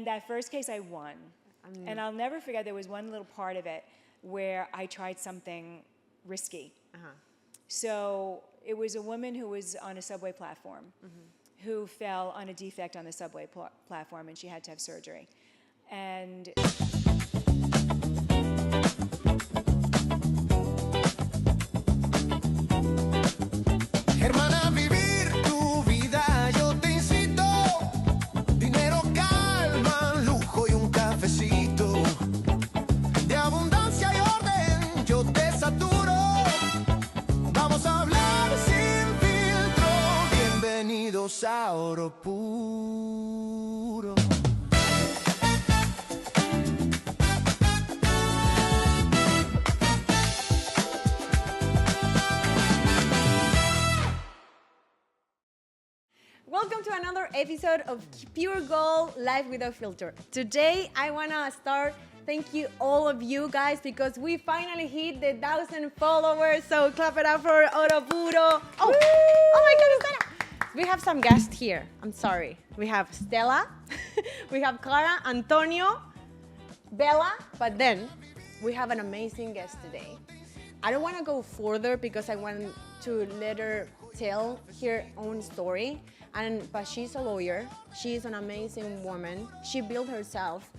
And that first case I won. And I'll never forget, there was one little part of it where I tried something risky. So it was a woman who was on a subway platform who fell on a defect on the subway platform, and she had to have surgery. And Oro Puro. Welcome to another episode of Pure Gold Life Without Filter. Today, I want to start thank you all of you guys because we finally hit the 1,000 followers. So clap it up for Oro Puro. Oh my God, Stella. We have some guests here. I'm sorry. We have Stella, we have Clara, Antonio, Bella, but then we have an amazing guest today. I don't want to go further because I want to let her tell her own story. But she's a lawyer. She's an amazing woman. She built herself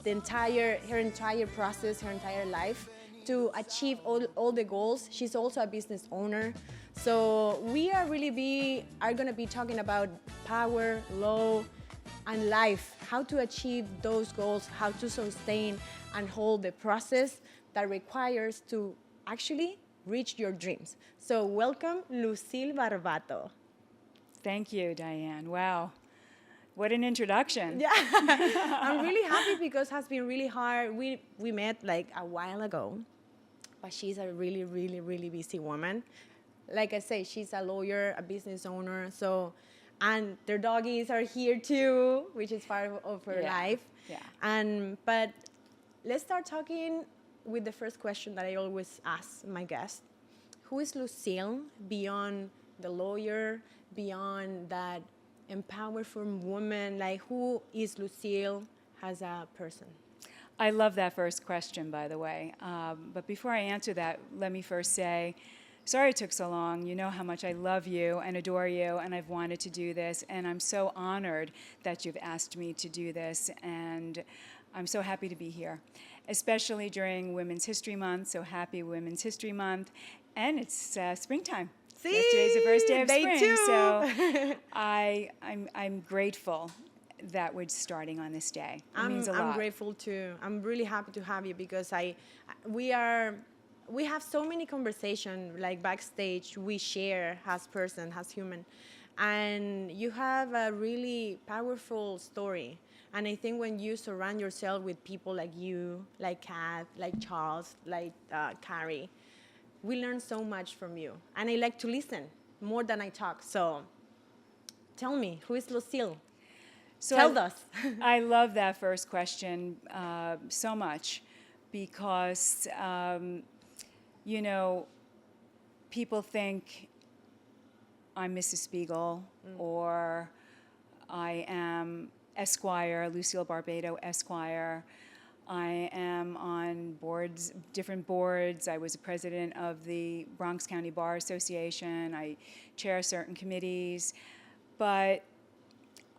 her entire process, her entire life to achieve all the goals. She's also a business owner. So we are gonna be talking about power, law, and life, how to achieve those goals, how to sustain and hold the process that requires to actually reach your dreams. So welcome, Lucille Barbato. thank you, Diane. Wow. What an introduction. Yeah, I'm really happy because it has been really hard. We met like a while ago, but she's a really, really, really busy woman. Like I say, she's a lawyer, a business owner, and their doggies are here too, which is part of her life. Yeah. But let's start talking with the first question that I always ask my guests. Who is Lucille beyond the lawyer, beyond that empowered woman? Like, who is Lucille as a person? I love that first question, by the way. But before I answer that, let me first say, sorry it took so long. You know how much I love you and adore you, and I've wanted to do this, and I'm so honored that you've asked me to do this, and I'm so happy to be here, especially during Women's History Month. So happy Women's History Month, and it's springtime. See, yesterday's the first day of day spring, 2. So I'm grateful that we're starting on this day. It means a lot. I'm grateful too. I'm really happy to have you because we have so many conversations like backstage. We share as person, as human, and you have a really powerful story. And I think when you surround yourself with people like you, like Kat, like Charles, like Carrie, we learn so much from you. And I like to listen more than I talk. So tell me, who is Lucille? So Tell us. I love that first question so much because, you know, people think I'm Mrs. Spiegel or I am Esquire, Lucille Barbato Esquire. I am on boards, different boards. I was a president of the Bronx County Bar Association. I chair certain committees. But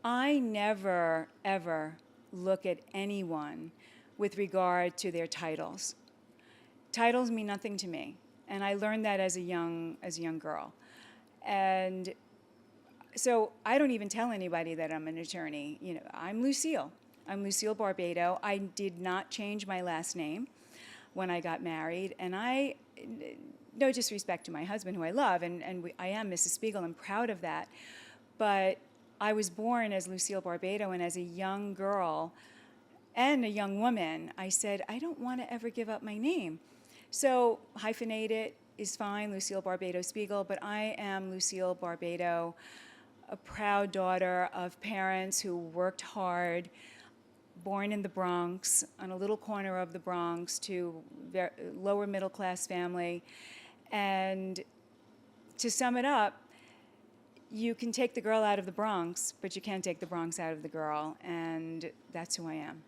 I never, ever look at anyone with regard to their titles. Titles mean nothing to me. And I learned that as a young girl. And so I don't even tell anybody that I'm an attorney. You know, I'm Lucille. I'm Lucille Barbato. I did not change my last name when I got married, and no disrespect to my husband, who I love, and I am Mrs. Spiegel. I'm proud of that. But I was born as Lucille Barbato, and as a young girl and a young woman, I said, I don't want to ever give up my name. So hyphenate it is fine, Lucille Barbato Spiegel, but I am Lucille Barbato, a proud daughter of parents who worked hard, born in the Bronx, on a little corner of the Bronx, to lower middle class family. And to sum it up, you can take the girl out of the Bronx, but you can't take the Bronx out of the girl, and that's who I am.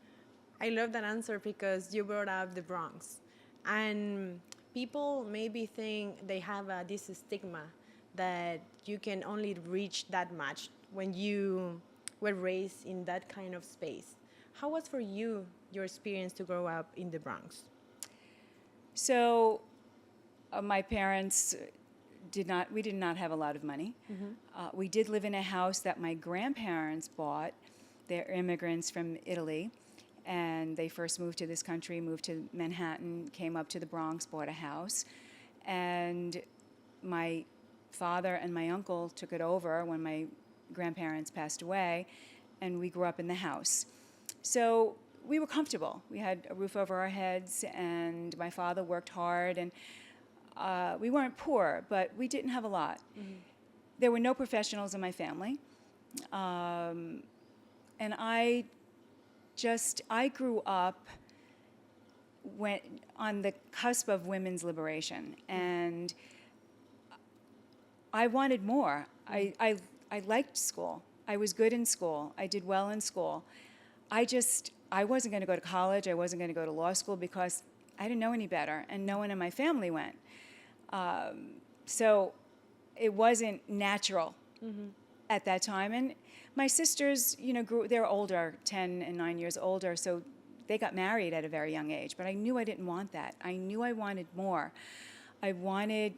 I love that answer because you brought up the Bronx. And people maybe think they have this stigma that you can only reach that much when you were raised in that kind of space. How was for you your experience to grow up in the Bronx? So my parents we did not have a lot of money. We did live in a house that my grandparents bought. They're immigrants from Italy, and they first moved to this country, moved to Manhattan, came up to the Bronx, bought a house, and my father and my uncle took it over when my grandparents passed away, and we grew up in the house. So we were comfortable. We had a roof over our heads, and my father worked hard, and we weren't poor, but we didn't have a lot. There were no professionals in my family, and I grew up on the cusp of women's liberation, and I wanted more. I liked school. I was good in school. I did well in school. I wasn't going to go to college. I wasn't going to go to law school because I didn't know any better, and no one in my family went. So it wasn't natural at that time. And my sisters, they're older, 10 and 9 years older, so they got married at a very young age. But I knew I didn't want that. I knew I wanted more. I wanted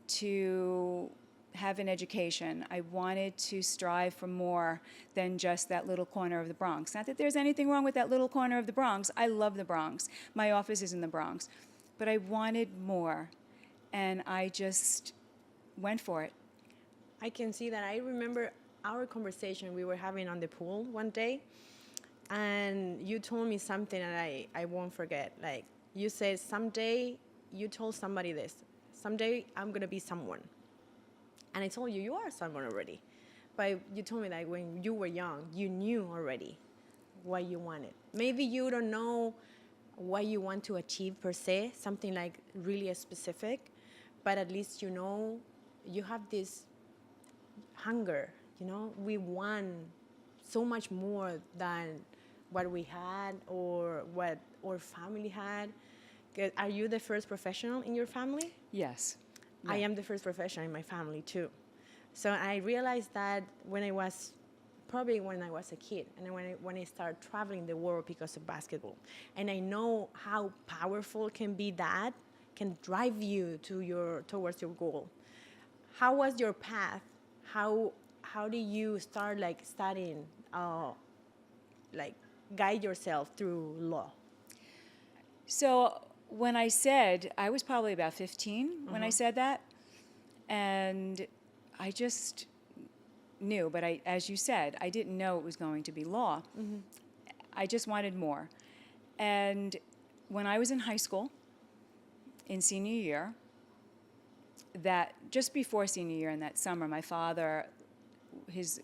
to have an education. I wanted to strive for more than just that little corner of the Bronx. Not that there's anything wrong with that little corner of the Bronx. I love the Bronx. My office is in the Bronx. But I wanted more, and I just went for it. I can see that. I remember our conversation we were having on the pool one day, and you told me something that I won't forget. Like, you said someday, you told somebody this, someday I'm going to be someone. And I told you, you are someone already. But you told me that when you were young, you knew already what you wanted. Maybe you don't know what you want to achieve per se, something like really specific, but at least you know you have this hunger, we want so much more than what we had or what our family had. Are you the first professional in your family? Yes. Yeah. I am the first professional in my family too. So I realized that when I was a kid, and when I started traveling the world because of basketball. And I know how powerful can be that, can drive you towards your goal. How was your path? How did you start studying, guide yourself through law? So when I was probably about 15 when I said that, and I just knew, but as you said, I didn't know it was going to be law. I just wanted more. And when I was in high school, in senior year, just before senior year in that summer, my father, his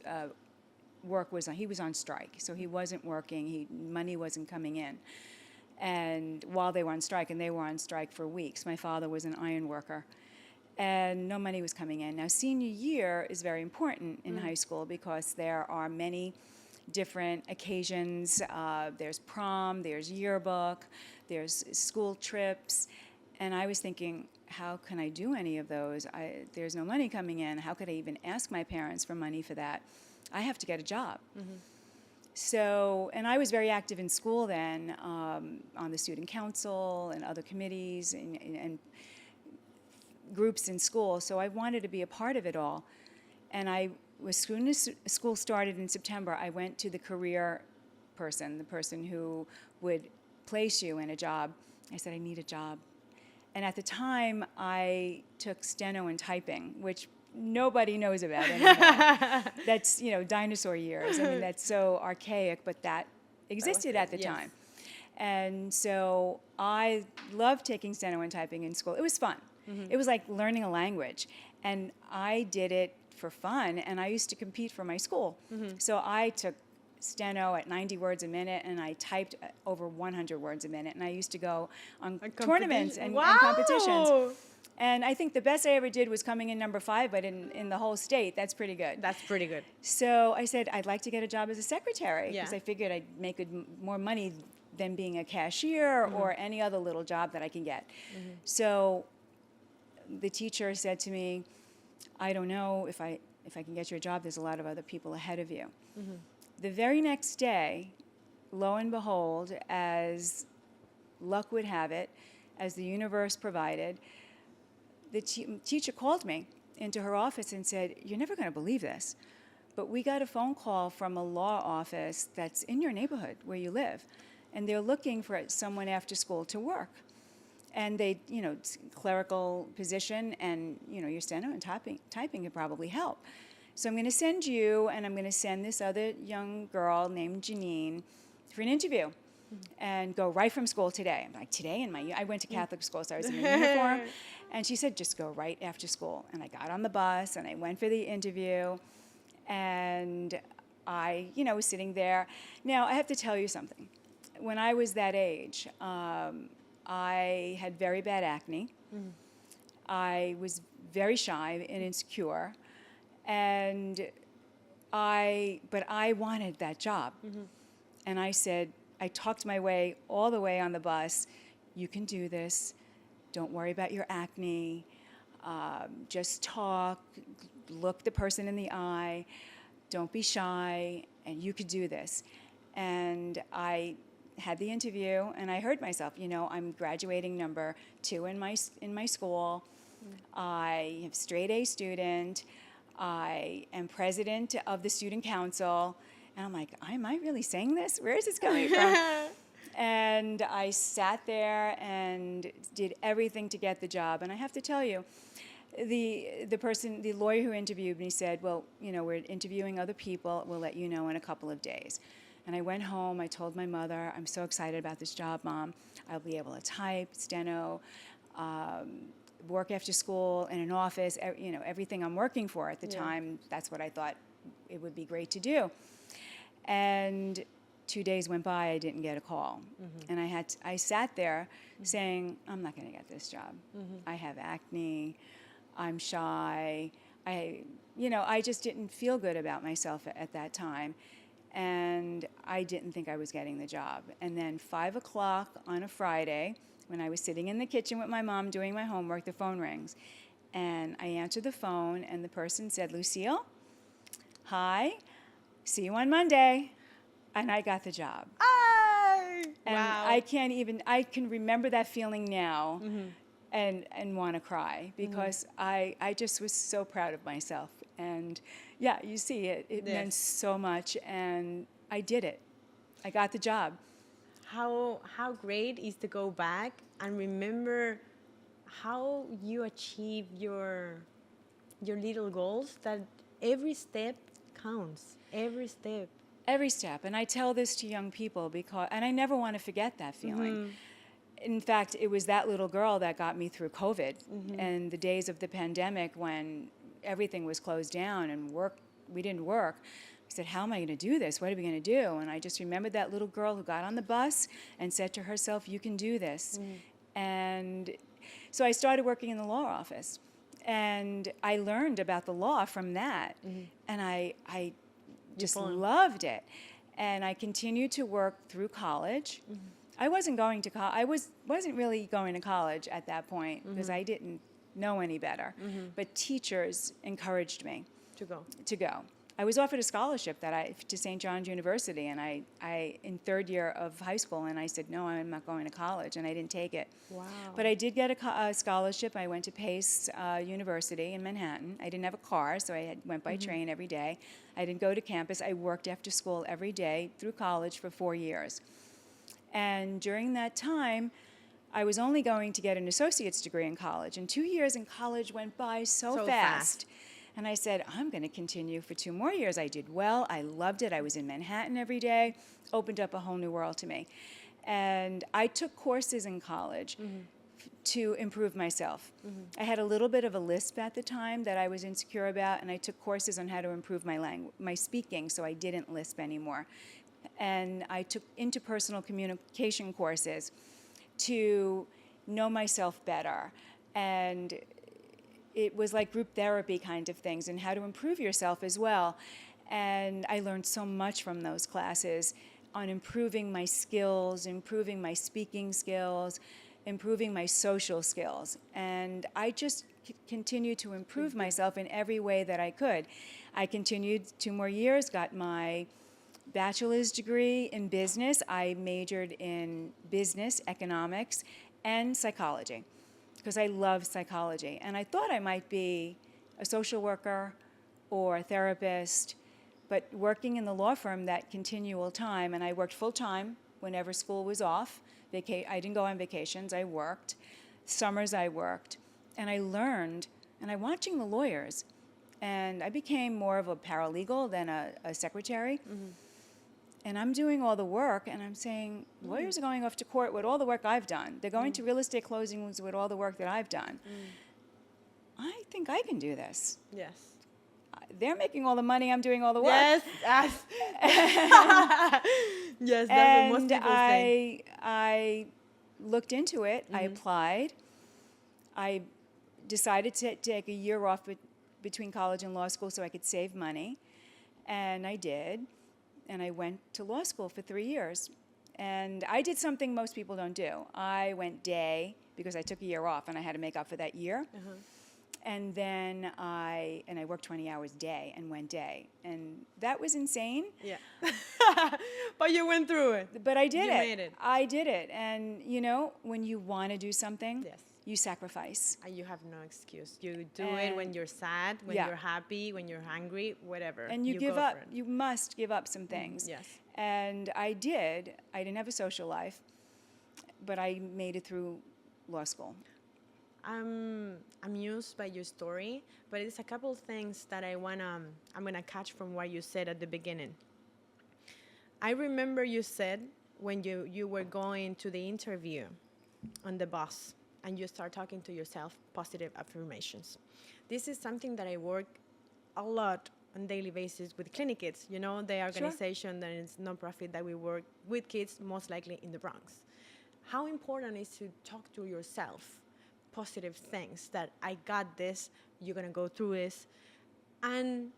work he was on strike, so he wasn't working, money wasn't coming in. And while they were on strike, and they were on strike for weeks, my father was an iron worker, and no money was coming in. Now, senior year is very important in high school because there are many different occasions. There's prom, there's yearbook, there's school trips, and I was thinking, how can I do any of those? There's no money coming in. How could I even ask my parents for money for that? I have to get a job. So, and I was very active in school then, on the student council and other committees and groups in school. So I wanted to be a part of it all. And as soon as school started in September, I went to the career person, the person who would place you in a job. I said, I need a job. And at the time, I took steno and typing, which nobody knows about anymore. That's, dinosaur years. I mean, that's so archaic, but that existed at the time. And so I loved taking steno and typing in school. It was fun. It was like learning a language. And I did it for fun, and I used to compete for my school. So I took steno at 90 words a minute, and I typed over 100 words a minute. And I used to go on tournaments and competitions. And I think the best I ever did was coming in number 5, but in the whole state, that's pretty good. That's pretty good. So I said, I'd like to get a job as a secretary because Yeah. I figured I'd make more money than being a cashier or any other little job that I can get. So the teacher said to me, I don't know if I can get you a job. There's a lot of other people ahead of you. The very next day, lo and behold, as luck would have it, as the universe provided, the teacher called me into her office and said, you're never going to believe this, but we got a phone call from a law office that's in your neighborhood where you live, and they're looking for someone after school to work. And they, clerical position, and, your steno and typing could probably help. So I'm going to send you, and I'm going to send this other young girl named Janine for an interview and go right from school today. I'm like, today? I went to Catholic school, so I was in my uniform. And she said, just go right after school. And I got on the bus, and I went for the interview. And I, was sitting there. Now, I have to tell you something. When I was that age, I had very bad acne. I was very shy and insecure. But I wanted that job. And I said, I talked my way all the way on the bus. You can do this. Don't worry about your acne. Just talk. Look the person in the eye. Don't be shy. And you could do this. And I had the interview, and I heard myself. I'm graduating number 2 in my school. I am straight A student. I am president of the student council. And I'm like, am I really saying this? Where is this coming from? And I sat there and did everything to get the job. And I have to tell you, the lawyer who interviewed me said, well, we're interviewing other people. We'll let you know in a couple of days. And I went home. I told my mother, I'm so excited about this job, Mom. I'll be able to type, steno, work after school in an office, everything I'm working for at the time. That's what I thought it would be great to do. And 2 days went by, I didn't get a call. And I sat there saying, I'm not going to get this job. I have acne. I'm shy. I just didn't feel good about myself at that time. And I didn't think I was getting the job. And then 5 o'clock on a Friday, when I was sitting in the kitchen with my mom doing my homework, the phone rings. And I answered the phone, and the person said, Lucille, hi, see you on Monday. And I got the job. And wow. I can remember that feeling now and want to cry because I just was so proud of myself. And yeah, you see, it meant so much, and I did it. I got the job. How great is to go back and remember how you achieve your little goals, that every step counts, every step. Every step. And I tell this to young people and I never want to forget that feeling. In fact, it was that little girl that got me through COVID and the days of the pandemic when everything was closed down and we didn't work. I said, how am I going to do this? What are we going to do? And I just remembered that little girl who got on the bus and said to herself, you can do this. And so I started working in the law office. And I learned about the law from that. And I just loved it. And I continued to work through college. I wasn't going to wasn't really going to college at that point because I didn't know any better. But teachers encouraged me to go. I was offered a scholarship to St. John's University, and I in third year of high school, and I said, no, I'm not going to college, and I didn't take it. Wow. But I did get a scholarship. I went to Pace University in Manhattan. I didn't have a car, so I went by train every day. I didn't go to campus. I worked after school every day through college for 4 years. And during that time, I was only going to get an associate's degree in college, and 2 years in college went by so fast. And I said, I'm going to continue for 2 more years. I did well. I loved it. I was in Manhattan every day. Opened up a whole new world to me. And I took courses in college to improve myself. I had a little bit of a lisp at the time that I was insecure about, and I took courses on how to improve my speaking so I didn't lisp anymore. And I took interpersonal communication courses to know myself better, And it was like group therapy kind of things, and how to improve yourself as well. And I learned so much from those classes on improving my skills, improving my speaking skills, improving my social skills. And I just continued to improve myself in every way that I could. I continued 2 more years, got my bachelor's degree in business. I majored in business, economics, and psychology because I love psychology. And I thought I might be a social worker or a therapist, but working in the law firm that continual time, and I worked full-time whenever school was off. I didn't go on vacations, I worked. Summers I worked, and I learned, and I'm watching the lawyers, and I became more of a paralegal than a secretary. And I'm doing all the work, and I'm saying, lawyers are going off to court with all the work I've done. They're going to real estate closings with all the work that I've done. I think I can do this. Yes. They're making all the money, I'm doing all the work. Yes. Yes, that's what most people think. I looked into it. I applied. I decided to take a year off between college and law school so I could save money. And I did. And I went to law school for 3 years. And I did something most people don't do. I went day because I took a year off and I had to make up for that year. And then I worked 20 hours day and went day. And that was insane. Yeah. But you went through it. But I did it. You made it. I did it. And, you know, when you want to do something, Yes. you sacrifice. And you have no excuse. You do it when you're sad, when Yeah. you're happy, when you're hungry, whatever. And you give go up. for it. You must give up some things. Yes. And I did. I didn't have a social life, but I made it through law school. I'm amused by your story, but it's a couple things that I'm gonna catch from what you said at the beginning. I remember you said when you were going to the interview on the bus and you start talking to yourself positive affirmations. This is something that I work a lot on daily basis with Clinic Kids, you know, the organization that is non-profit that we work with kids, most likely in the Bronx. How important is to talk to yourself positive things that I got this, you're gonna go through this. And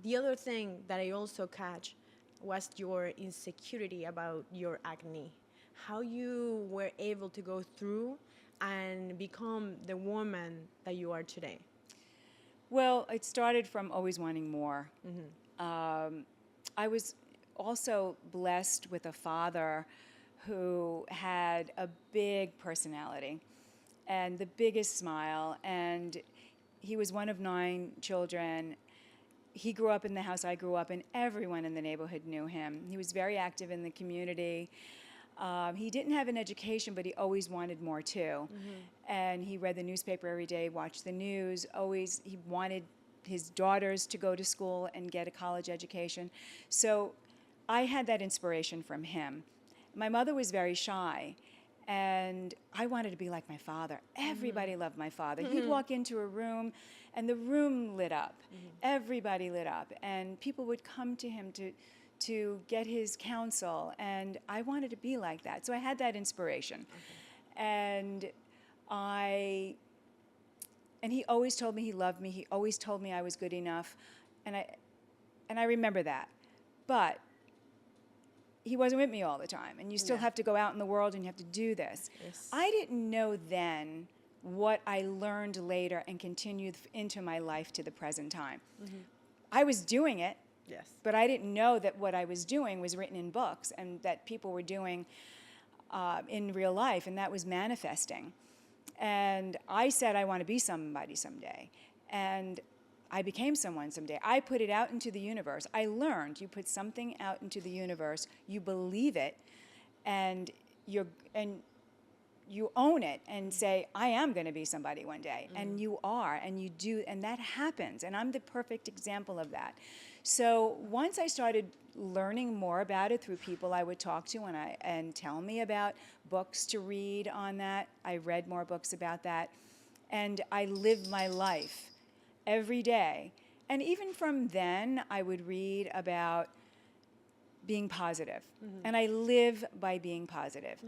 the other thing that I also catch was your insecurity about your acne, how you were able to go through and become the woman that you are today. Well, it started from always wanting more. I was also blessed with a father who had a big personality and the biggest smile, and he was one of 9 children. He grew up in the house I grew up in. Everyone in the neighborhood knew him. He was very active in the community. He didn't have an education, but he always wanted more too. And he read the newspaper every day, watched the news. Always, he wanted his daughters to go to school and get a college education. So I had that inspiration from him. My mother was very shy, and I wanted to be like my father. Everybody loved my father. He'd walk into a room, and the room lit up. Everybody lit up, and people would come to him to get his counsel, and I wanted to be like that. So I had that inspiration. And he always told me he loved me. He always told me I was good enough, and I remember that. But he wasn't with me all the time, and you still have to go out in the world and you have to do this. Yes. I didn't know then what I learned later and continued into my life to the present time. I was doing it, Yes. but I didn't know that what I was doing was written in books and that people were doing in real life, and that was manifesting. And I said I want to be somebody someday, and I became someone someday. I put it out into the universe. I learned you put something out into the universe, you believe it, and you own it and say, I am going to be somebody one day. And you are, and you do, and that happens. And I'm the perfect example of that. So once I started learning more about it through people I would talk to and tell me about books to read on that, I read more books about that. And I lived my life every day. And even from then, I would read about being positive. And I live by being positive.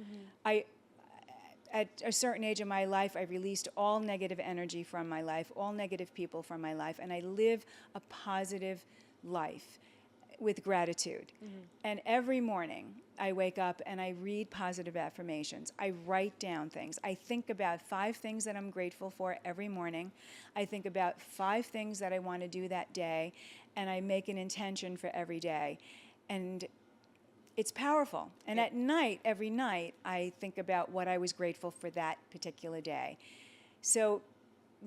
at a certain age of my life, I released all negative energy from my life, all negative people from my life, and I live a positive life with gratitude. And every morning, I wake up and I read positive affirmations. I write down things. I think about 5 things that I'm grateful for every morning. I think about 5 things that I want to do that day, and I make an intention for every day. And it's powerful. And at night, every night, I think about what I was grateful for that particular day. So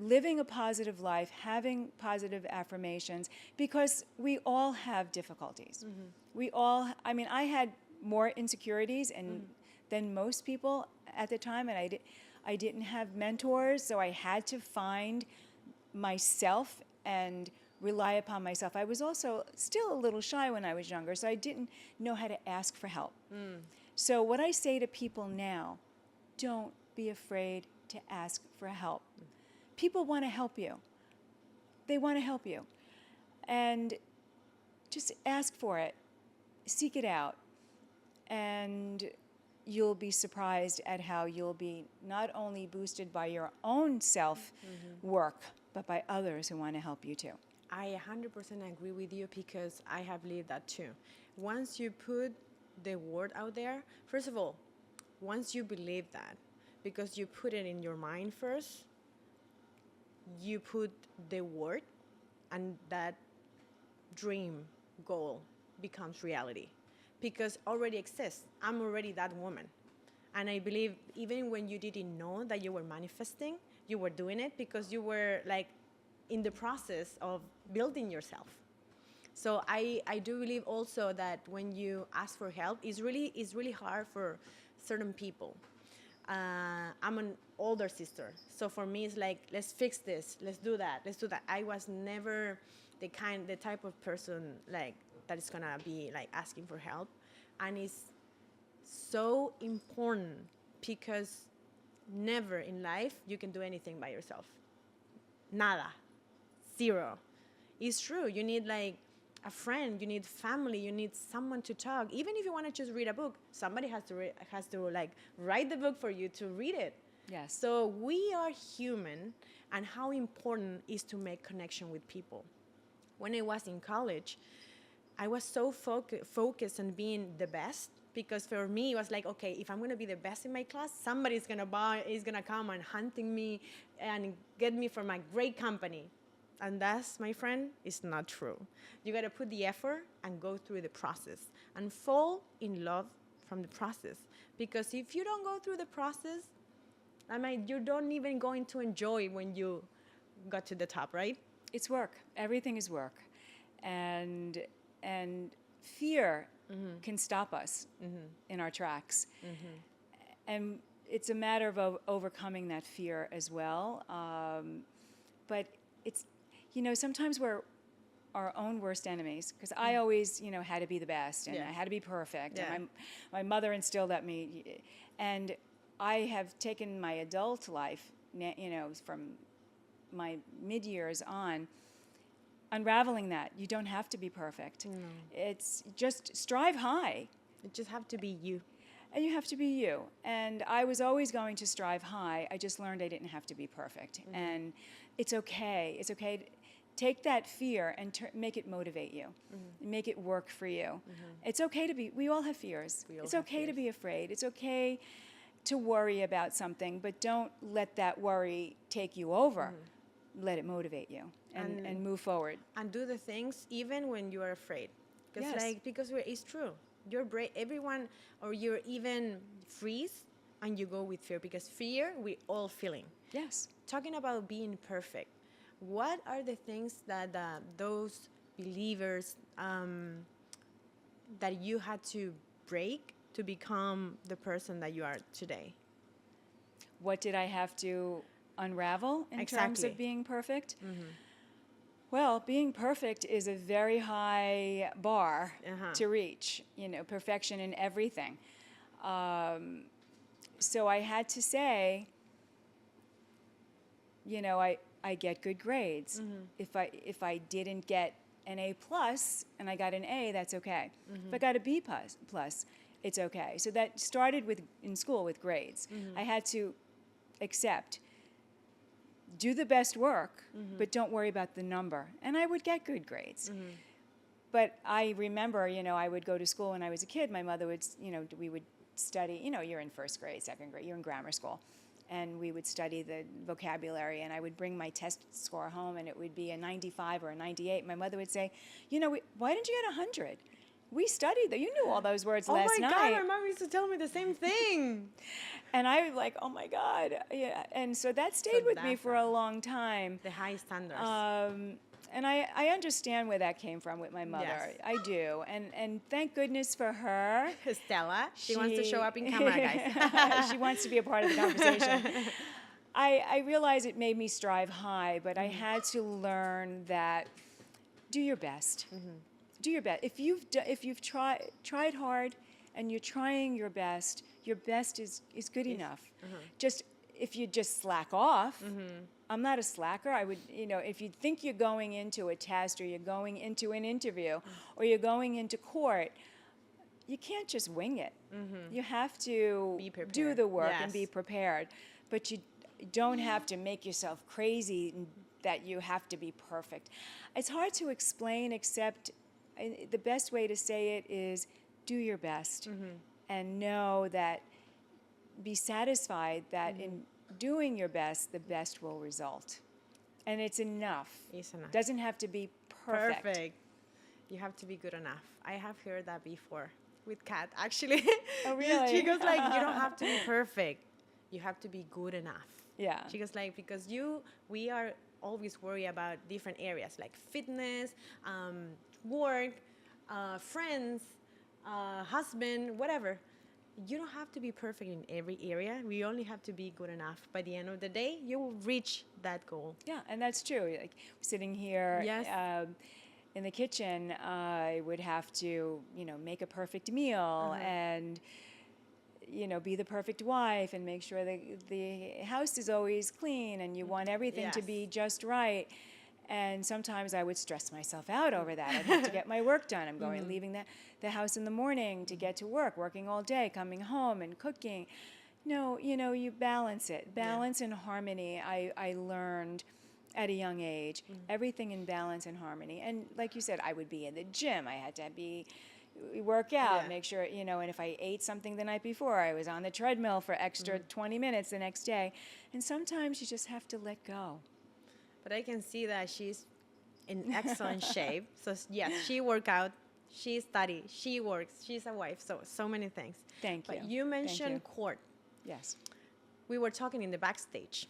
living a positive life, having positive affirmations, because we all have difficulties. We all, I mean, I had more insecurities than most people at the time, and I didn't have mentors, so I had to find myself and rely upon myself. I was also still a little shy when I was younger, so I didn't know how to ask for help. So what I say to people now, don't be afraid to ask for help. People want to help you. They want to help you. And just ask for it. Seek it out. And you'll be surprised at how you'll be not only boosted by your own self-work, but by others who want to help you too. I 100% agree with you because I have lived that too. Once you put the word out there, first of all, once you believe that, because you put it in your mind first, you put the word, and that dream, goal becomes reality because already exists. I'm already that woman. And I believe even when you didn't know that you were manifesting, you were doing it because you were like in the process of building yourself. So I do believe also that when you ask for help, it's really hard for certain people. I'm an older sister, so for me it's like, let's fix this, let's do that. I was never the type of person like that is gonna be like asking for help, and it's so important because never in life you can do anything by yourself. Nada. Zero. It's true. You need like a friend, you need family, you need someone to talk. Even if you want to just read a book, somebody has to like write the book for you to read it. Yes. So we are human, and how important is to make connection with people. When I was in college, I was so focused on being the best, because for me it was like, okay, if I'm gonna be the best in my class, somebody's gonna come and hunting me and get me from a great company. And that's, my friend, is not true. You gotta put the effort and go through the process and fall in love from the process. Because if you don't go through the process, I mean, you don't even going to enjoy when you got to the top, right? It's work. Everything is work. And fear can stop us in our tracks. And it's a matter of overcoming that fear as well. But it's, sometimes we're our own worst enemies, because I always, had to be the best, and I had to be perfect. Yeah. And my mother instilled that me. And I have taken my adult life, from my mid-years on, unraveling that. You don't have to be perfect. No. It's just strive high. You just have to be you. And you have to be you. And I was always going to strive high. I just learned I didn't have to be perfect. And it's okay. It's okay to take that fear and make it motivate you. Make it work for you. It's okay to be, we all have fears. It's okay to be afraid. It's okay to worry about something, but don't let that worry take you over. Let it motivate you and move forward. And do the things even when you are afraid. Yes. Because it's true. You're brave, everyone, or you're even freeze and you go with fear, because fear we all feeling. Yes. Talking about being perfect, what are the things that those believers that you had to break to become the person that you are today? What did I have to unravel in terms Exactly. of being perfect? Well, being perfect is a very high bar to reach, perfection in everything. So I had to say, I get good grades. If I didn't get an A plus and I got an A, that's okay. If I got a B plus, it's okay. So that started in school with grades. I had to accept, do the best work, but don't worry about the number. And I would get good grades. But I remember, I would go to school when I was a kid. My mother would, we would study, you're in first grade, second grade, you're in grammar school. And we would study the vocabulary, and I would bring my test score home, and it would be a 95 or a 98. My mother would say, why didn't you get 100? We studied that. You knew all those words last night. Oh my God, my mom used to tell me the same thing. And I was like, oh my God. Yeah. And so that stayed with me for a long time. The high standards. And I understand where that came from with my mother. Yes. I do. And thank goodness for her. Stella, she wants to show up in camera, guys. She wants to be a part of the conversation. I realize it made me strive high, but I had to learn that do your best. Do your best. If you've tried hard and you're trying your best is good enough. Just if you just slack off, I'm not a slacker. I would, if you think you're going into a test or you're going into an interview or you're going into court, you can't just wing it. You have to do the work and be prepared. But you don't have to make yourself crazy that you have to be perfect. It's hard to explain, except the best way to say it is do your best and know that, be satisfied that in doing your best, the best will result. And it's enough. It's enough. Doesn't have to be perfect. You have to be good enough. I have heard that before with Kat, actually. Oh, really? She goes like, you don't have to be perfect. You have to be good enough. Yeah. She goes like, because we are always worried about different areas like fitness, work, friends, husband, whatever. You don't have to be perfect in every area. We only have to be good enough. By the end of the day, you will reach that goal. Yeah, and that's true. Like sitting here in the kitchen, I would have to, make a perfect meal and, be the perfect wife and make sure that the house is always clean and you want everything to be just right. And sometimes I would stress myself out over that. I'd have to get my work done. I'm leaving the house in the morning to get to work, working all day, coming home and cooking. No, you balance it. Balance and harmony, I learned at a young age. Everything in balance and harmony. And like you said, I would be in the gym. I had to work out, make sure, and if I ate something the night before, I was on the treadmill for extra 20 minutes the next day. And sometimes you just have to let go. But I can see that she's in excellent shape. So yes, she works out, she studies, she works, she's a wife. So many things. Thank you. But you mentioned court. Yes. We were talking in the backstage.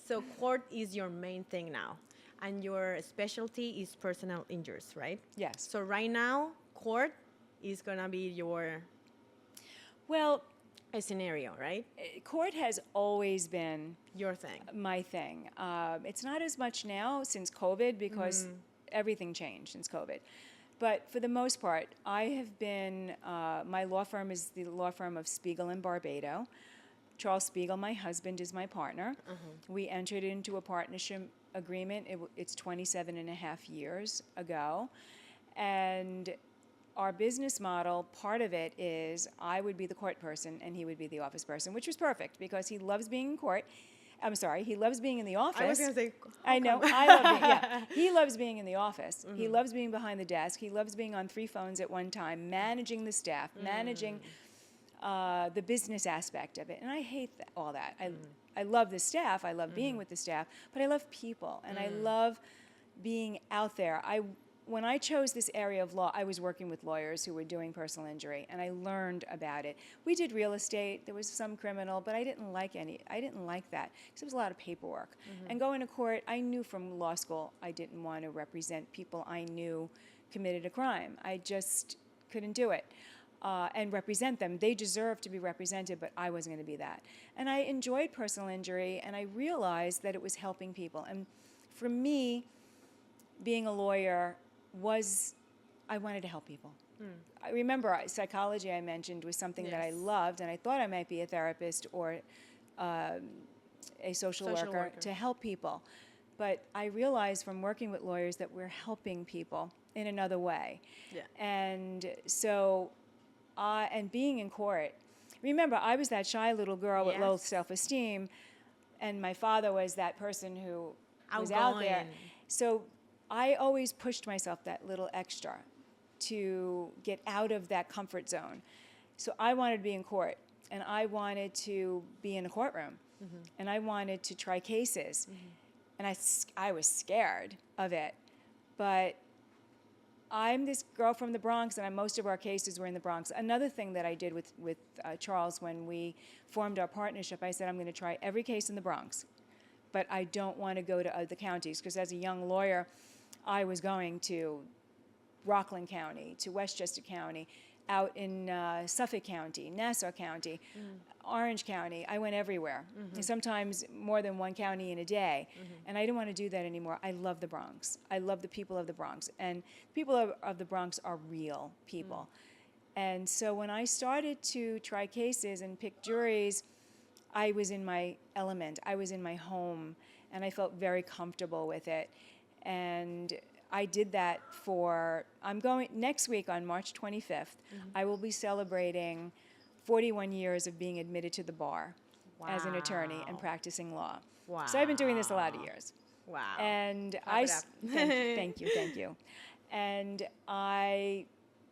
So court is your main thing now. And your specialty is personal injuries, right? Yes. So right now, court is going to be your a scenario, right? Court has always been your thing. My thing. It's not as much now since COVID because everything changed since COVID. But for the most part, I have been, my law firm is the law firm of Spiegel and Barbato. Charles Spiegel, my husband, is my partner. We entered into a partnership agreement. It's 27 and a half years ago. And our business model, part of it is I would be the court person and he would be the office person, which was perfect because he loves being in court. I'm sorry, he loves being in the office. I was going to say, I know, I love being, He loves being in the office. He loves being behind the desk. He loves being on 3 phones at one time, managing the staff, managing the business aspect of it. And I hate all that. I love the staff. I love being with the staff. But I love people. And I love being out there. When I chose this area of law, I was working with lawyers who were doing personal injury, and I learned about it. We did real estate. There was some criminal, but I didn't like that because there was a lot of paperwork. And going to court, I knew from law school I didn't want to represent people I knew committed a crime. I just couldn't do it. And represent them. They deserved to be represented, but I wasn't going to be that. And I enjoyed personal injury, and I realized that it was helping people. And for me, being a lawyer I wanted to help people. I remember psychology I mentioned was something that I loved, and I thought I might be a therapist or a social worker to help people. But I realized from working with lawyers that we're helping people in another way. Yeah. And so and being in court, remember, I was that shy little girl with low Yes. self-esteem, and my father was that person who was out there. Outgoing. So I always pushed myself that little extra to get out of that comfort zone. So I wanted to be in court, and I wanted to be in a courtroom, and I wanted to try cases. And I was scared of it. But I'm this girl from the Bronx, and most of our cases were in the Bronx. Another thing that I did with Charles when we formed our partnership, I said, I'm going to try every case in the Bronx, but I don't want to go to other counties, because as a young lawyer, I was going to Rockland County, to Westchester County, out in Suffolk County, Nassau County, Orange County. I went everywhere, and sometimes more than one county in a day. And I didn't want to do that anymore. I love the Bronx. I love the people of the Bronx. And people of the Bronx are real people. And so when I started to try cases and pick juries, I was in my element. I was in my home, and I felt very comfortable with it. And I did that I'm going, next week on March 25th, I will be celebrating 41 years of being admitted to the bar as an attorney and practicing law. Wow. So I've been doing this a lot of years. Wow. And Clap it up. thank you. And I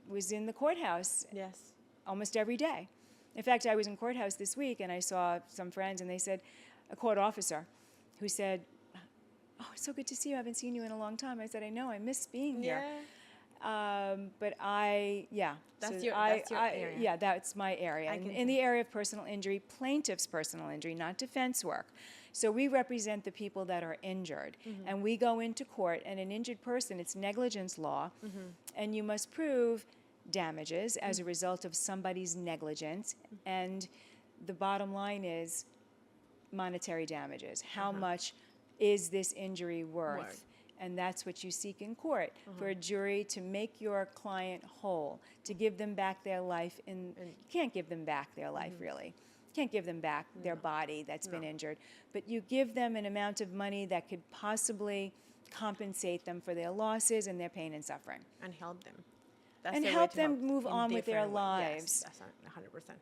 was in the courthouse Yes. almost every day. In fact, I was in courthouse this week, and I saw some friends, and they said, a court officer who said, oh, it's so good to see you. I haven't seen you in a long time. I said, I know, I miss being here. But That's so your area. Yeah, that's my area. I can In the area of personal injury, plaintiff's personal injury, not defense work. So we represent the people that are injured. And we go into court, and an injured person, it's negligence law, and you must prove damages as a result of somebody's negligence. And the bottom line is monetary damages. How much is this injury worth? And that's what you seek in court, for a jury to make your client whole, to give them back their life. You can't give them back their life, really. You can't give them back their body that's been injured. But you give them an amount of money that could possibly compensate them for their losses and their pain and suffering. And help them. And the way help to them move in on with their different ways. lives. Yes, that's 100%.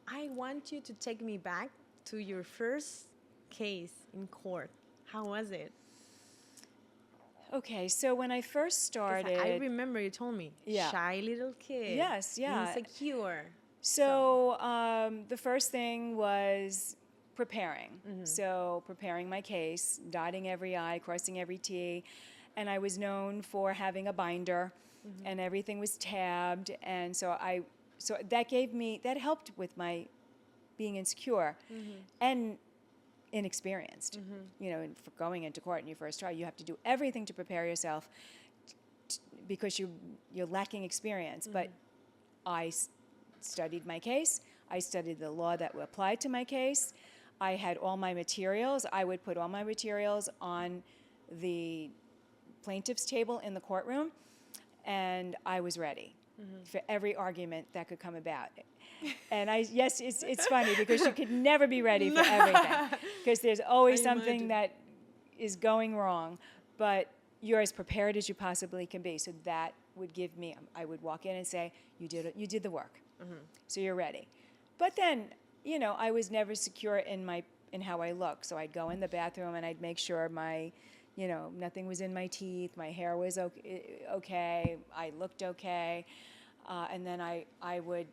I want you to take me back to your first case in court. How was it? Okay, so when I first 'Cause started, I remember you told me. Yeah. Shy little kid. Yes, yeah. Insecure. So the first thing was preparing. So preparing my case, dotting every I, crossing every T, and I was known for having a binder, and everything was tabbed, and so that helped with my being insecure and inexperienced. You know, and for going into court and you first try, you have to do everything to prepare yourself because you're lacking experience. But I studied my case. I studied the law that applied to my case. I had all my materials. I would put all my materials on the plaintiff's table in the courtroom, and I was ready for every argument that could come about. And yes, it's funny because you could never be ready for everything because there's always something that is going wrong, but you're as prepared as you possibly can be. So that would give me, I would walk in and say, you did the work, so you're ready. But then, you know, I was never secure in how I look. So I'd go in the bathroom and I'd make sure nothing was in my teeth, my hair was okay, I looked okay, and then I would.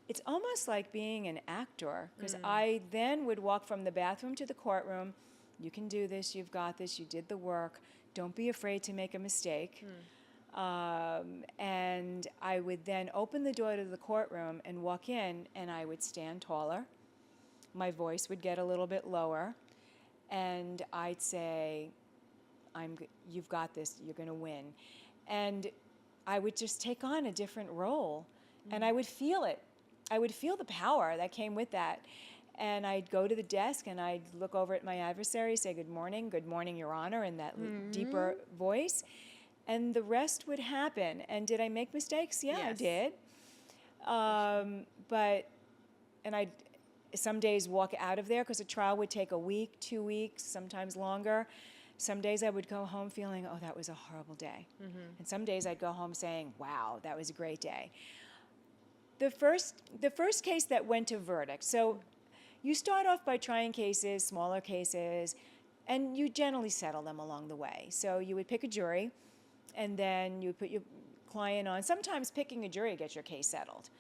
It's almost like being an actor, because I then would walk from the bathroom to the courtroom. You can do this, you've got this, you did the work. Don't be afraid to make a mistake. And I would then open the door to the courtroom and walk in, and I would stand taller. My voice would get a little bit lower, and I'd say, you've got this, you're going to win. And I would just take on a different role, and I would feel it. I would feel the power that came with that. And I'd go to the desk and I'd look over at my adversary, say, good morning, Your Honor, in that deeper voice. And the rest would happen. And did I make mistakes? Yeah, I did. And I'd some days walk out of there because a trial would take a week, 2 weeks, sometimes longer. Some days I would go home feeling, oh, that was a horrible day. And some days I'd go home saying, wow, that was a great day. the first case that went to verdict. So you start off by trying cases, smaller cases, and you generally settle them along the way. So you would pick a jury, and then you put your client on. Sometimes picking a jury gets your case settled.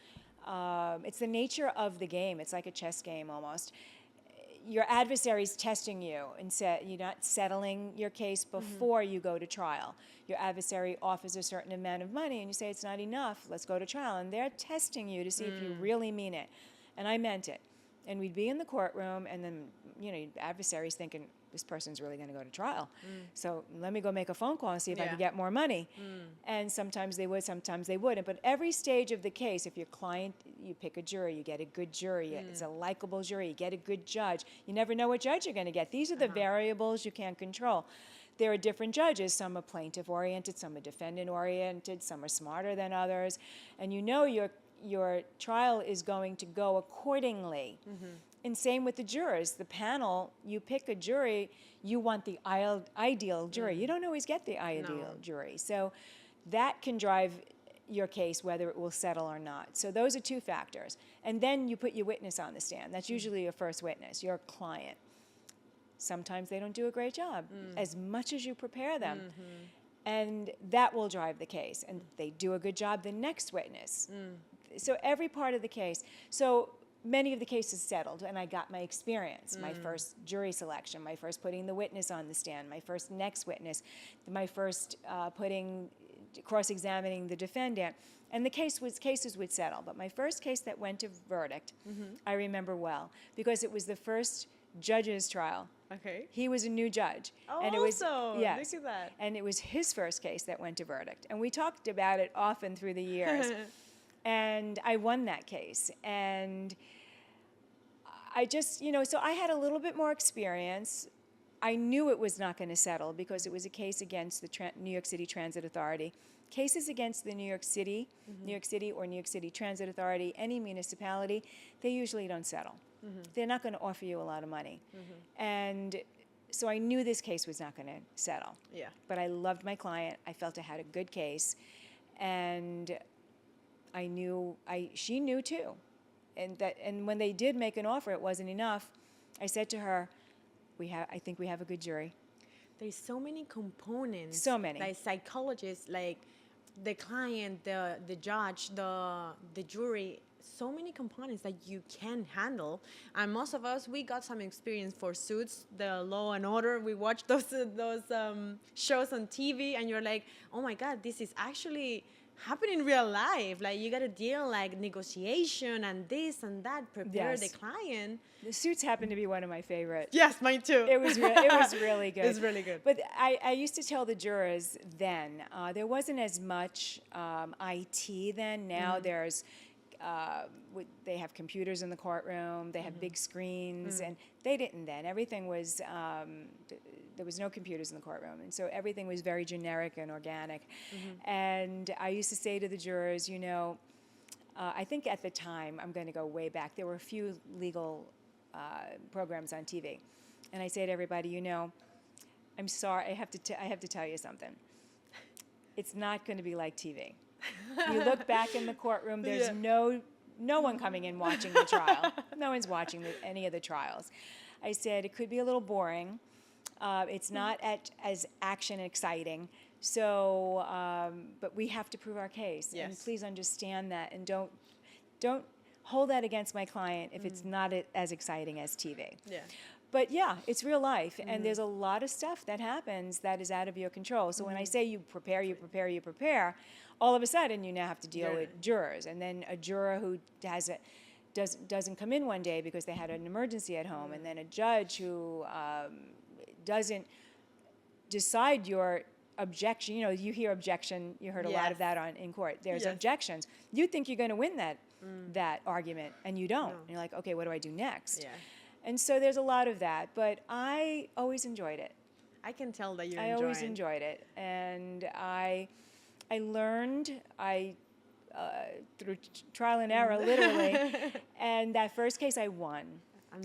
It's the nature of the game. It's like a chess game almost. Your adversary's testing you, and you're not settling your case before you go to trial. Your adversary offers a certain amount of money, and you say, it's not enough, let's go to trial. And they're testing you to see if you really mean it. And I meant it. And we'd be in the courtroom, and then, the adversary's thinking, this person's really going to go to trial. So let me go make a phone call and see if I can get more money. And sometimes they would, sometimes they wouldn't. But every stage of the case, if your client, you pick a jury, you get a good jury, it's a likable jury, you get a good judge. You never know what judge you're going to get. These are the variables you can't control. There are different judges. Some are plaintiff-oriented, some are defendant-oriented, some are smarter than others. And your trial is going to go accordingly. And same with the jurors. The panel, you pick a jury, you want the ideal jury. You don't always get the ideal jury. So that can drive your case, whether it will settle or not. So those are two factors. And then you put your witness on the stand. That's usually your first witness, your client. Sometimes they don't do a great job, as much as you prepare them. And that will drive the case. And they do a good job, the next witness. So every part of the case. So many of the cases settled, and I got my experience, my first jury selection, my first putting the witness on the stand, my first next witness, my first cross-examining the defendant. And the cases would settle. But my first case that went to verdict, I remember well, because it was the first judge's trial. Okay. He was a new judge. Oh, and it was, also, yes, look at that. And it was his first case that went to verdict. And we talked about it often through the years. And I won that case. And I just, so I had a little bit more experience. I knew it was not going to settle because it was a case against the New York City Transit Authority. Cases against the New York City or New York City Transit Authority, any municipality, they usually don't settle. They're not going to offer you a lot of money. And so I knew this case was not going to settle. Yeah. But I loved my client. I felt I had a good case. And I knew, she knew too. And when they did make an offer, it wasn't enough. I said to her, I think we have a good jury. There's so many components. So many. Like psychologists, like the client, the judge, the jury, so many components that you can handle. And most of us, we got some experience for Suits, the Law and Order. We watched those shows on TV, and you're like, oh my God, this is actually happening in real life. Like, you got to deal like negotiation and this and that, prepare the client. The Suits happened to be one of my favorites. Yes, mine too. It was really good. It's really good. But I used to tell the jurors then, there wasn't as much IT then. Now there's, they have computers in the courtroom, they have big screens, and they didn't then. Everything was, there was no computers in the courtroom, and so everything was very generic and organic. And I used to say to the jurors, I think at the time, I'm going to go way back, there were a few legal programs on TV. And I say to everybody, I'm sorry, I have to tell you something. It's not going to be like TV. You look back in the courtroom, there's no one coming in watching the trial. No one's watching any of the trials. I said, it could be a little boring. It's not as action exciting. So, but we have to prove our case. Yes. And please understand that, and don't hold that against my client if it's not as exciting as TV. Yeah. But yeah, it's real life, and there's a lot of stuff that happens that is out of your control. So when I say you prepare, all of a sudden you now have to deal with jurors, and then a juror who doesn't come in one day because they had an emergency at home, and then a judge who doesn't decide your objection. You hear objection. You heard a lot of that in court. There's objections. You think you're going to win that argument, and you don't. And you're like, okay, what do I do next? Yeah. And so there's a lot of that, but I always enjoyed it. I can tell that you enjoy it. I always enjoyed it, and I learned through trial and error, literally. And that first case, I won.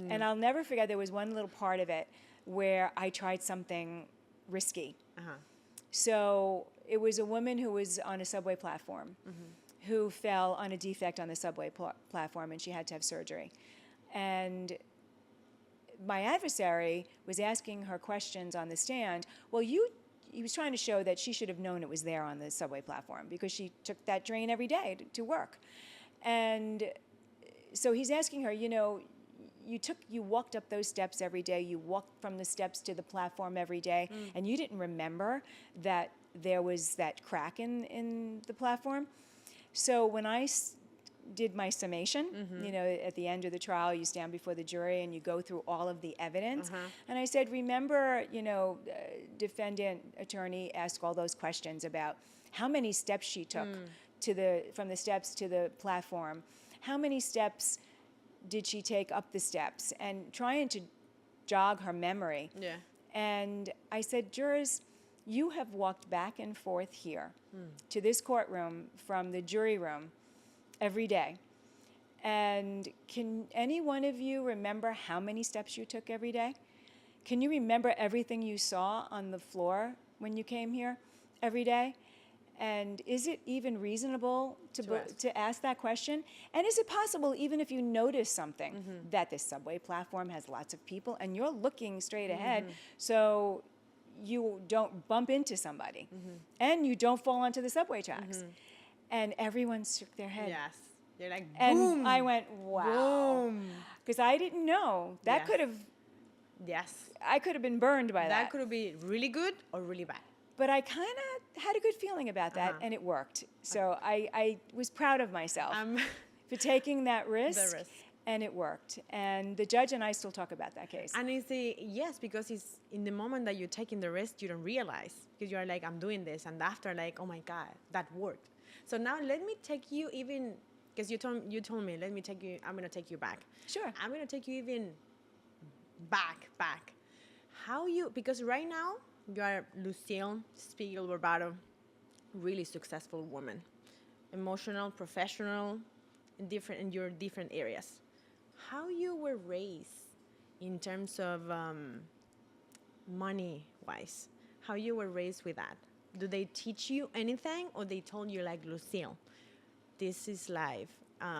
And I'll never forget. There was one little part of it where I tried something risky. So it was a woman who was on a subway platform, who fell on a defect on the subway platform, and she had to have surgery. And my adversary was asking her questions on the stand. Well, he was trying to show that she should have known it was there on the subway platform because she took that train every day to work. And so he's asking her, you know, you walked up those steps every day, you walked from the steps to the platform every day, and you didn't remember that there was that crack in the platform. So when I did my summation, you know, at the end of the trial, you stand before the jury and you go through all of the evidence. And I said, remember, you know, defendant attorney asked all those questions about how many steps she took from the steps to the platform, how many steps did she take up the steps, and trying to jog her memory. Yeah. And I said, jurors, you have walked back and forth here to this courtroom from the jury room every day. And can any one of you remember how many steps you took every day? Can you remember everything you saw on the floor when you came here every day? And is it even reasonable to ask that question? And is it possible, even if you notice something, that this subway platform has lots of people and you're looking straight ahead, so you don't bump into somebody and you don't fall onto the subway tracks? And everyone shook their head. Yes. You're like, And boom. I went, wow. Boom. Because I didn't know. That could have, Yes. I could have been burned by that. That could be really good or really bad. But I kind of had a good feeling about that, and it worked. So I was proud of myself for taking that risk, and it worked. And the judge and I still talk about that case. And it's yes, because it's in the moment that you're taking the risk, you don't realize, because you're like, I'm doing this, and after, like, oh my God, that worked. So now let me take you even, because you told me, let me take you, I'm going to take you back. Sure. I'm going to take you even back. How because right now, you are Lucille Spiegel Barbato, really successful woman, emotional, professional, in your different areas. How you were raised in terms of money-wise? How you were raised with that? Do they teach you anything, or they told you, like, Lucille, this is life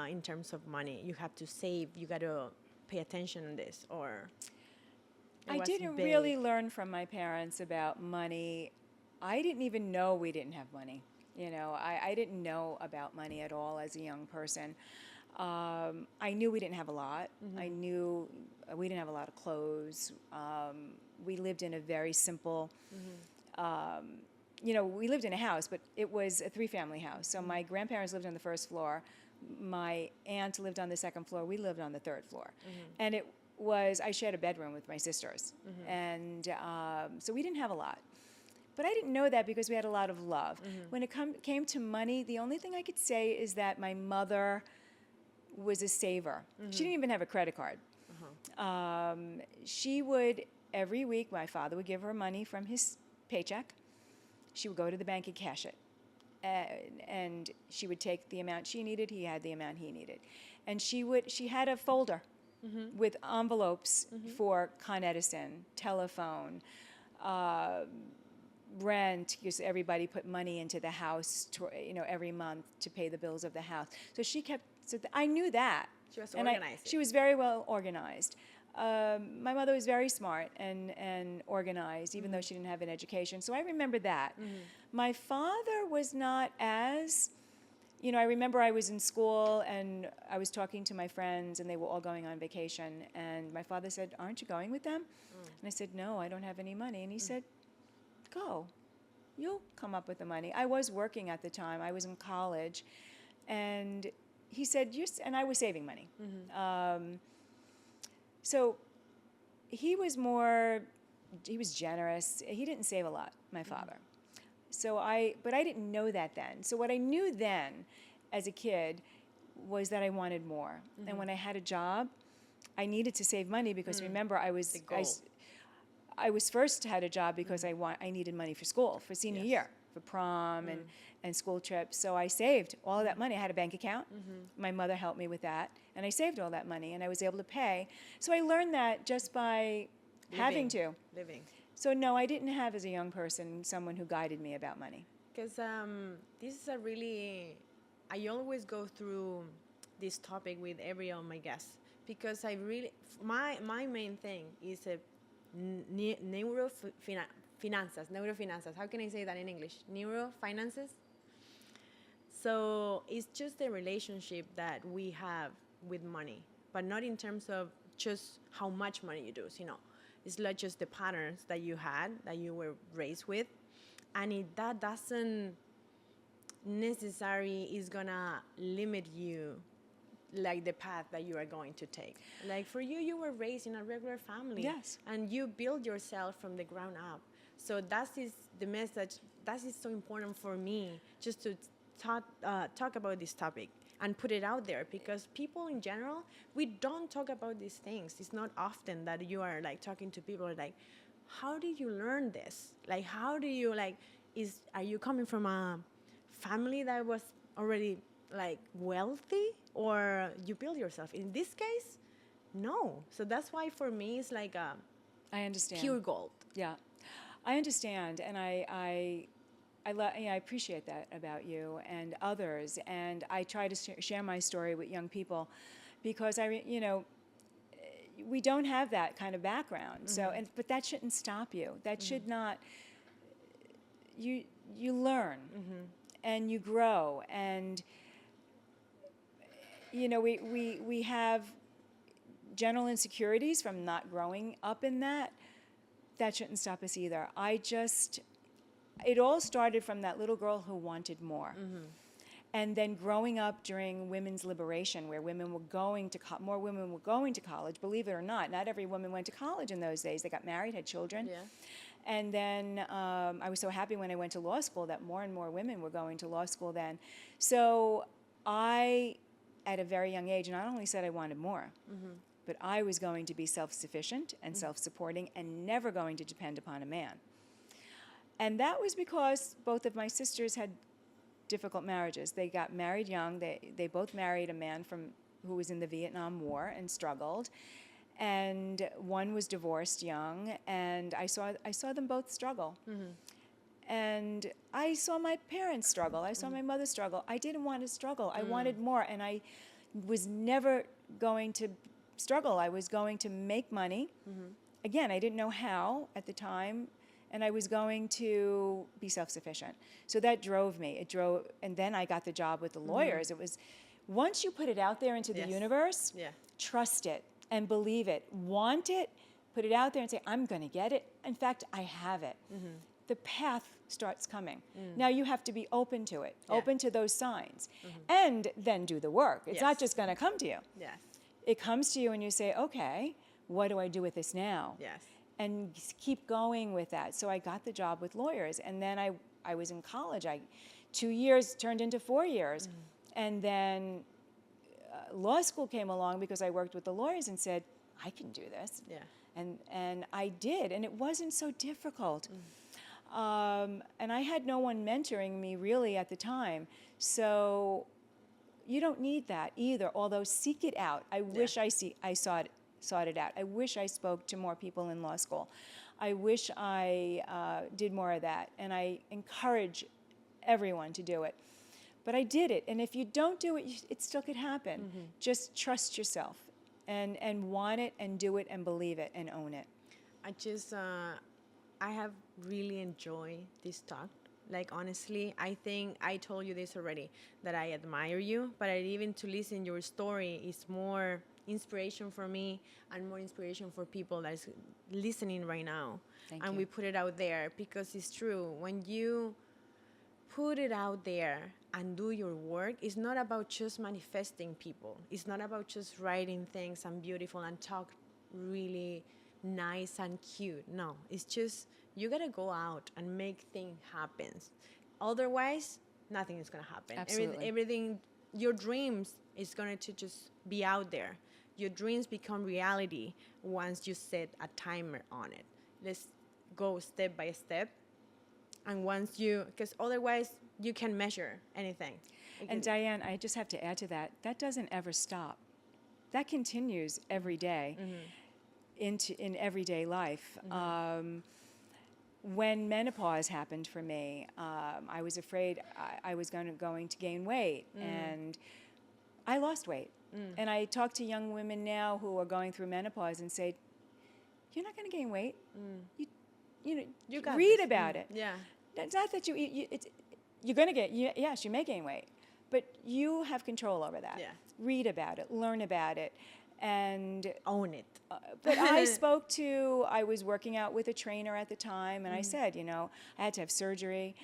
in terms of money. You have to save. You got to pay attention on this, or... I didn't really learn from my parents about money. I didn't even know we didn't have money. You know, I didn't know about money at all as a young person. I knew we didn't have a lot. I knew we didn't have a lot of clothes. We lived in a very simple, you know, we lived in a house, but it was a 3-family house. So my grandparents lived on the first floor. My aunt lived on the second floor. We lived on the third floor. And I shared a bedroom with my sisters. And so we didn't have a lot. But I didn't know that because we had a lot of love. When it came to money, the only thing I could say is that my mother was a saver. She didn't even have a credit card. She would, every week, my father would give her money from his paycheck. She would go to the bank and cash it. And she would take the amount she needed. He had the amount he needed. And she had a folder with envelopes for Con Edison, telephone, rent, because everybody put money into the house, every month to pay the bills of the house. So she kept. So I knew that. She was organized. She was very well organized. My mother was very smart and organized, even though she didn't have an education. So I remember that. My father was not as. I remember I was in school and I was talking to my friends and they were all going on vacation. And my father said, "Aren't you going with them?" And I said, "No, I don't have any money." And he said, "Go. You'll come up with the money." I was working at the time. I was in college. And he said, and I was saving money. So he was generous. He didn't save a lot, my father. But I didn't know that then. So what I knew then as a kid was that I wanted more. And when I had a job, I needed to save money because remember I was first had a job because I needed money for school, for senior year, for prom and school trips. So I saved all of that money. I had a bank account. My mother helped me with that. And I saved all that money and I was able to pay. So I learned that just by having to. Living. So no, I didn't have as a young person someone who guided me about money. Because this is a really I always go through this topic with every of my guests because I really, my main thing is neurofinances. How can I say that in English? Neurofinances. So it's just the relationship that we have with money, but not in terms of just how much money you do. You know, it's not just the patterns that you had, that you were raised with, and that doesn't necessarily is gonna limit you like the path that you are going to take. Like for you, you were raised in a regular family. Yes. And you build yourself from the ground up. So that is the message, that is so important for me, just to talk about this topic and put it out there, because people in general, we don't talk about these things. It's not often that you are like talking to people like, how did you learn this? Like, how do you like, are you coming from a family that was already like wealthy, or you build yourself? In this case, no. So that's why for me it's like I understand. pure gold. Yeah, I understand, and I appreciate that about you and others, and I try to share my story with young people, because we don't have that kind of background. So, but that shouldn't stop you. That should not. You learn, and you grow, and we have general insecurities from not growing up in that. That shouldn't stop us either. It all started from that little girl who wanted more. And then growing up during women's liberation, where women were going to more women were going to college, believe it or not. Not every woman went to college in those days. They got married, had children. Yeah. And then I was so happy when I went to law school that more and more women were going to law school then. So I, at a very young age, not only said I wanted more, but I was going to be self-sufficient and self-supporting and never going to depend upon a man. And that was because both of my sisters had difficult marriages. They got married young. They both married a man who was in the Vietnam War and struggled. And one was divorced young, and I saw them both struggle. And I saw my parents struggle. I saw my mother struggle. I didn't want to struggle. I wanted more, and I was never going to struggle. I was going to make money. Again, I didn't know how at the time, and I was going to be self-sufficient. So that drove me. And then I got the job with the lawyers. It was, once you put it out there into the universe, trust it and believe it. Want it, put it out there and say, I'm going to get it. In fact, I have it. The path starts coming. Now you have to be open to it, open to those signs, and then do the work. It's not just going to come to you. Yes. It comes to you and you say, okay, what do I do with this now? Yes. And keep going with that. So I got the job with lawyers, and then I was in college. 2 years turned into 4 years. And then law school came along because I worked with the lawyers and said, I can do this. Yeah. And I did, and it wasn't so difficult. And I had no one mentoring me really at the time. So you don't need that either, although seek it out. I wish I sought it out. I wish I spoke to more people in law school. I wish I did more of that, and I encourage everyone to do it. But I did it, and if you don't do it, it still could happen. Just trust yourself and want it and do it and believe it and own it. I have really enjoyed this talk. Like, honestly, I think I told you this already, that I admire you, but even to listen your story is more inspiration for me and more inspiration for people that is listening right now. Thank and you. we put it out there because it's true. When you put it out there and do your work, it's not about just manifesting people. It's not about just writing things and beautiful and talk really nice and cute. No, it's just you gotta go out and make things happen. Otherwise, nothing is gonna happen. Absolutely. Everything, your dreams is gonna to just be out there. Your dreams become reality once you set a timer on it. Let's go step by step. And once because otherwise you can measure anything. And Diane, I just have to add to that, that doesn't ever stop. That continues every day in everyday life. when menopause happened for me, I was afraid I was going to gain weight, and I lost weight. And I talk to young women now who are going through menopause and say, "You're not going to gain weight. You know, You got read this." about it. Yeah. It's not that you're going to get. Yes, you may gain weight, but you have control over that. Yeah. Read about it, learn about it, and Own it. but I was working out with a trainer at the time, and I said, I had to have surgery,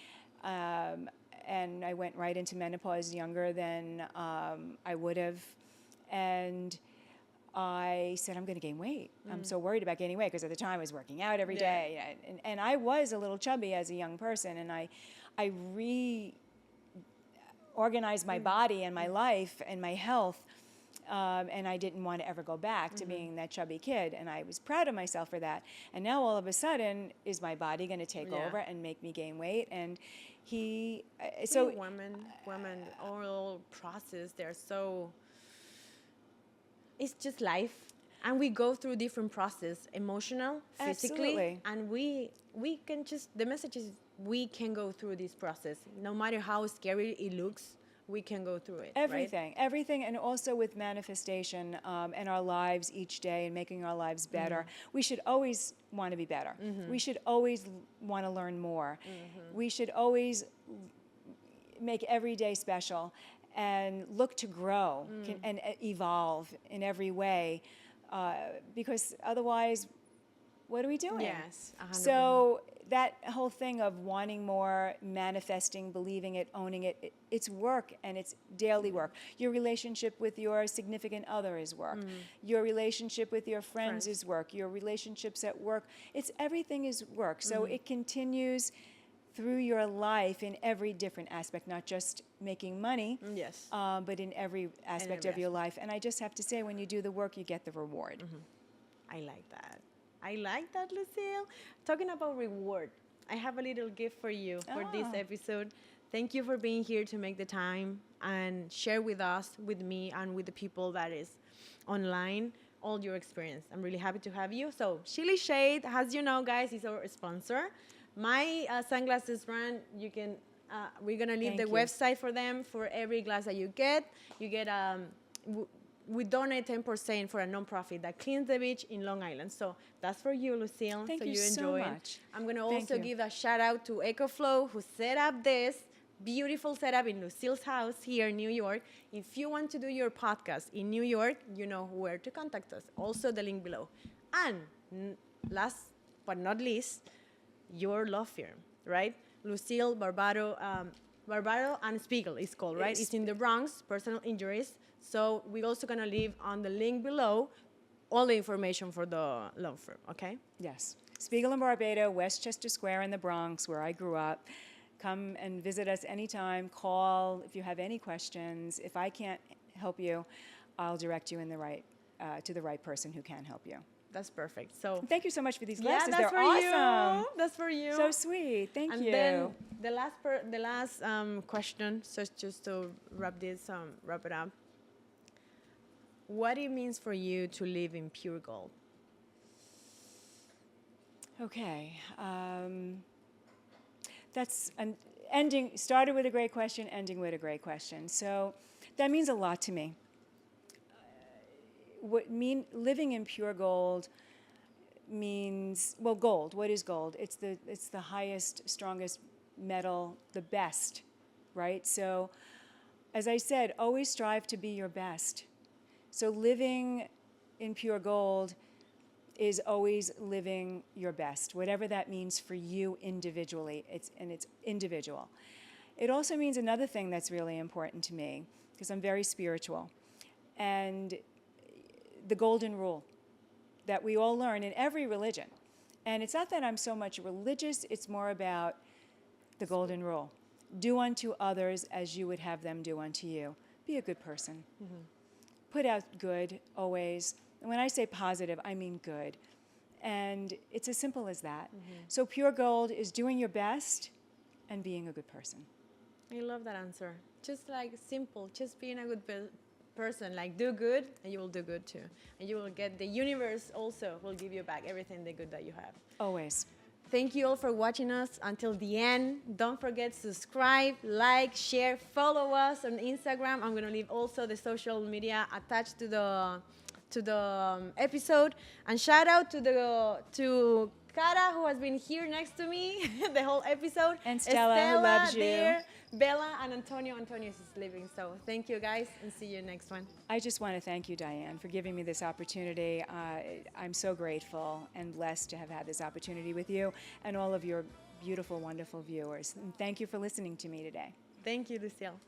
and I went right into menopause younger than I would have, and I said, I'm going to gain weight. I'm so worried about gaining weight because at the time I was working out every day, and I was a little chubby as a young person, and I reorganized my body and my life and my health. And I didn't want to ever go back to being that chubby kid. And I was proud of myself for that. And now all of a sudden, is my body going to take over and make me gain weight? And women, oral process, they're so, it's just life. And we go through different process, emotional, physically. Absolutely. And we can just, the message is we can go through this process. No matter how scary it looks, we can go through it. Everything, and also with manifestation and our lives each day and making our lives better. We should always want to be better. We should always want to learn more. We should always make every day special and look to grow and evolve in every way, because otherwise, what are we doing? Yes, 100%. So that whole thing of wanting more, manifesting, believing it, owning it, it's work, and it's daily work. Your relationship with your significant other is work. Your relationship with your friends is work. Your relationships at work, everything is work. So it continues through your life in every different aspect, not just making money, but in every aspect of your life. And I just have to say, when you do the work, you get the reward. I like that. I like that, Lucille. Talking about reward, I have a little gift for you for this episode. Thank you for being here to make the time and share with us, with me, and with the people that is online, all your experience. I'm really happy to have you. So Chili Shade, as you know, guys, is our sponsor. My sunglasses brand, you can, we're going to leave the website for them. For every glass that you get we donate 10% for a nonprofit that cleans the beach in Long Island. So that's for you, Lucille. Thank so you enjoy so it. much. I'm going to also give a shout out to EcoFlow, who set up this beautiful setup in Lucille's house here in New York. If you want to do your podcast in New York, you know where to contact us. Also the link below. And last but not least, your law firm, right? Lucille, Barbato and Spiegel is called, right? It's in the Bronx, personal injuries. So we're also going to leave on the link below all the information for the law firm, okay? Yes. Spiegel and Barbato, Westchester Square in the Bronx, where I grew up. Come and visit us anytime. Call if you have any questions. If I can't help you, I'll direct you in to the right person who can help you. That's perfect. So thank you so much for these glasses. that's They're for awesome. You. That's for you. So sweet. Thank you. And then the last question, so just to wrap it up. What it means for you to live in pure gold? Okay. That's started with a great question, ending with a great question. So that means a lot to me. Living in pure gold means, well, gold. What is gold? It's the highest, strongest metal, the best, right? So, as I said, always strive to be your best. So living in pure gold is always living your best, whatever that means for you individually. It's individual. It also means another thing that's really important to me, because I'm very spiritual, and the golden rule that we all learn in every religion. And it's not that I'm so much religious, it's more about the golden rule. Do unto others as you would have them do unto you. Be a good person. Put out good always. And when I say positive, I mean good. And it's as simple as that. So pure gold is doing your best and being a good person. I love that answer. Just like simple, just being a good person. Like do good and you will do good too. And you will get, the universe also will give you back everything the good that you have. Always. Thank you all for watching us until the end. Don't forget to subscribe, like, share, follow us on Instagram. I'm gonna leave also the social media attached to the episode. And shout out to Cara, who has been here next to me the whole episode. And Stella, who loves you. There, Bella and Antonio. Antonio is leaving. So thank you guys and see you next one. I just want to thank you, Diane, for giving me this opportunity. I'm so grateful and blessed to have had this opportunity with you and all of your beautiful, wonderful viewers. And thank you for listening to me today. Thank you, Lucille.